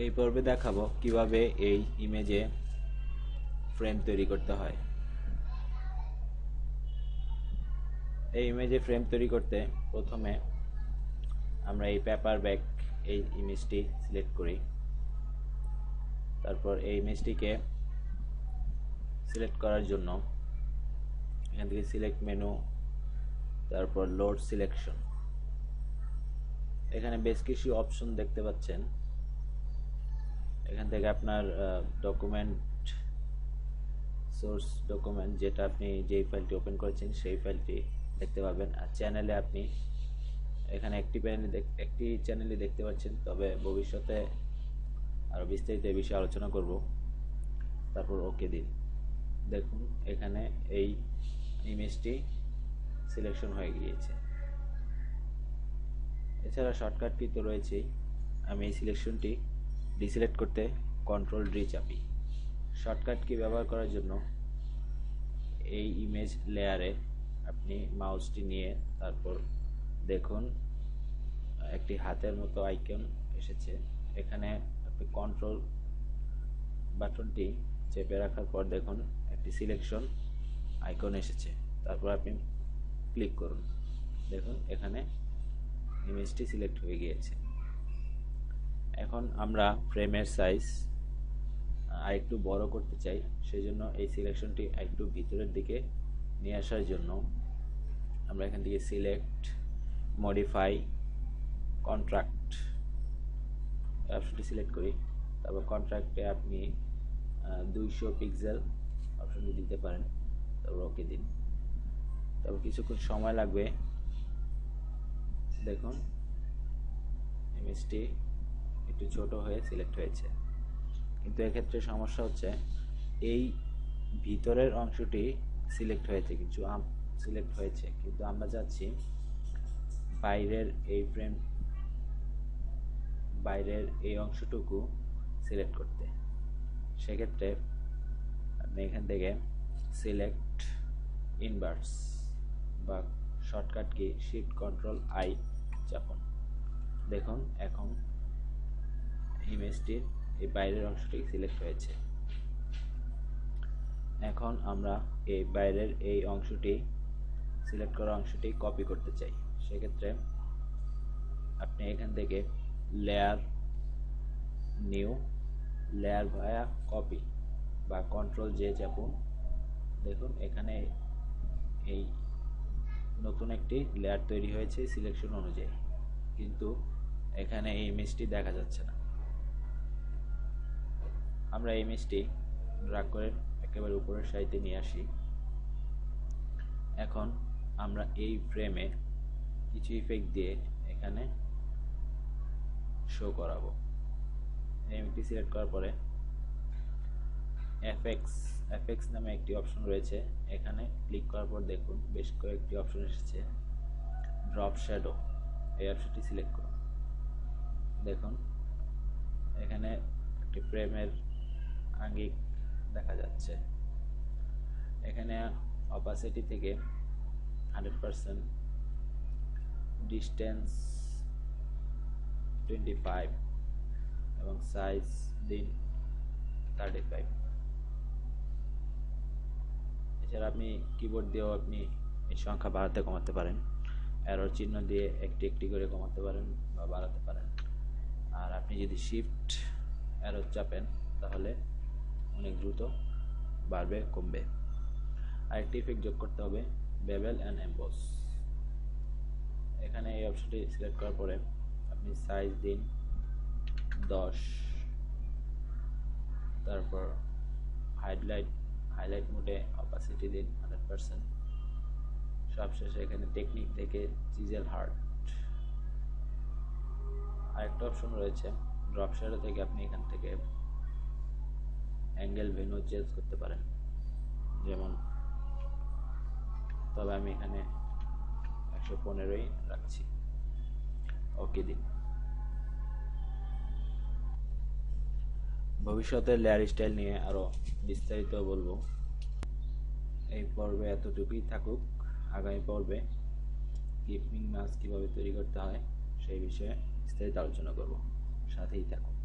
এই পর্বে দেখাবো কিভাবে এই ইমেজে ফ্রেম তৈরি করতে হয়। এই ইমেজে ফ্রেম তৈরি করতে প্রথমে আমরা এই পেপার ব্যাগ এই ইমেজটি সিলেক্ট করি। তারপর এই ইমেজটিকে সিলেক্ট করার জন্য এখান থেকে সিলেক্ট মেনু, তারপর লোড সিলেকশন। এখানে বেশ কিছু অপশন দেখতে পাচ্ছেন। এখান থেকে আপনার ডকুমেন্ট, সোর্স ডকুমেন্ট, যেটা আপনি যেই ফাইলটি ওপেন করেছেন সেই ফাইলটি দেখতে পাবেন। আর চ্যানেলে আপনি এখানে একটি চ্যানেলই দেখতে পাচ্ছেন, তবে ভবিষ্যতে আরও বিস্তারিত এই বিষয়ে আলোচনা করব। তারপর ওকে দিন। দেখুন এখানে এই ইমেজটি সিলেকশন হয়ে গিয়েছে। এছাড়া শর্টকাট কি তো রয়েছেই। আমি এই সিলেকশনটি ডিসিলেক্ট করতে কন্ট্রোল ডি চাপি। শর্টকাট কি ব্যবহার করার জন্য এই ইমেজ লেয়ারে আপনি মাউসটি নিয়ে তারপর দেখুন একটি হাতের মতো আইকন এসেছে। এখানে আপনি কন্ট্রোল বাটনটি চেপে রাখার পর দেখুন একটি সিলেকশন আইকন এসেছে। তারপর আপনি ক্লিক করুন। দেখুন এখানে ইমেজটি সিলেক্ট হয়ে গিয়েছে। এখন আমরা ফ্রেমের সাইজ আরেকটু বড় করতে চাই, সেজন্য এই সিলেকশনটি একটু ভিতরের দিকে নিয়ে আসার জন্য আমরা এখান থেকে সিলেক্ট, মডিফাই, কন্ট্রাক্ট অপশনটি সিলেক্ট করি। তারপর কন্ট্রাক্টে আপনি 200 পিক্সেল অপশনটি দিতে পারেন। তারপর ওকে দিন। তারপর কিছুক্ষণ সময় লাগবে। দেখুন ইমেজটি একটু ছোট হয়ে সিলেক্ট হয়েছে, কিন্তু এক্ষেত্রে সমস্যা হচ্ছে এই ভিতরের অংশটি সিলেক্ট হয়েছে কিন্তু আমরা চাচ্ছি বাইরের এই অংশটুকু সিলেক্ট করতে। সেক্ষেত্রে আপনি এখান থেকে সিলেক্ট ইনভার্স বা shortcut key shift control I চাপুন। দেখুন এখন ইমেজটির এই বাইরের অংশটি সিলেক্ট হয়েছে। এখন আমরা এই বাইরের এই অংশটি সিলেক্ট করা অংশটি কপি করতে চাই। সেক্ষেত্রে আপনি এখান থেকে লেয়ার, নিউ, লেয়ার ভায়া কপি বা কন্ট্রোল জে চাপুন। দেখুন এখানে এই নতুন একটি লেয়ার তৈরি হয়েছে সিলেকশন অনুযায়ী, কিন্তু এখানে এই ইমেজটি দেখা যাচ্ছে না। আমরা এই ইমেজটি ড্র্যাগ করে একেবারে উপরের সারিতে নিয়ে আসি। এখন আমরা এই ফ্রেমে কিছু ইফেক্ট দিয়ে এখানে শো করাবো। ইমেজটি সিলেক্ট করার পরে এফএক্স নামে একটি অপশন রয়েছে। এখানে ক্লিক করার পর দেখুন বেশ কয়েকটি অপশন এসেছে। ড্রপ শ্যাডো এই অপশনটি সিলেক্ট করুন। দেখুন এখানে একটি ফ্রেমের আঙ্গিক দেখা যাচ্ছে। এখানে অপাসিটি থেকে 100%, ডিস্টেন্স 25 এবং সাইজ দিন 35। এছাড়া আপনি কিবোর্ড দিয়েও আপনি এই সংখ্যা বাড়াতে কমাতে পারেন। অ্যারোর চিহ্ন দিয়ে একটি একটি করে কমাতে পারেন বা বাড়াতে পারেন। আর আপনি যদি শিফট অ্যারো চাপেন তাহলে অনেক দ্রুত বাড়বে কমবে। আরেকটি ইফেক্ট যোগ করতে হবে, বেভেল অ্যান্ড এমবস। এখানে এই অপশনটি সিলেক্ট করার পরে আপনি সাইজ দিন 10, তারপর হাইলাইট মোডে অপাসিটি দিন 100%। সবশেষে এখানে টেকনিক থেকে চিজেল হার্ট আরেকটা অপশন রয়েছে। ড্রপ শ্যাডো থেকে আপনি এখান থেকে অ্যাঙ্গেল ভেন্যু চেঞ্জ করতে পারেন, যেমন তবে আমি এখানে 115ই রাখছি। ওকে দিন। ভবিষ্যতে লেয়ার স্টাইল নিয়ে আরো বিস্তারিত বলবো। এই পর্বে এতটুকুই থাকুক। আগামী পর্বে ক্লিপিং মাস্ক কিভাবে তৈরি করতে হয় সেই বিষয়ে বিস্তারিত আলোচনা করব। সাথেই থাকুন।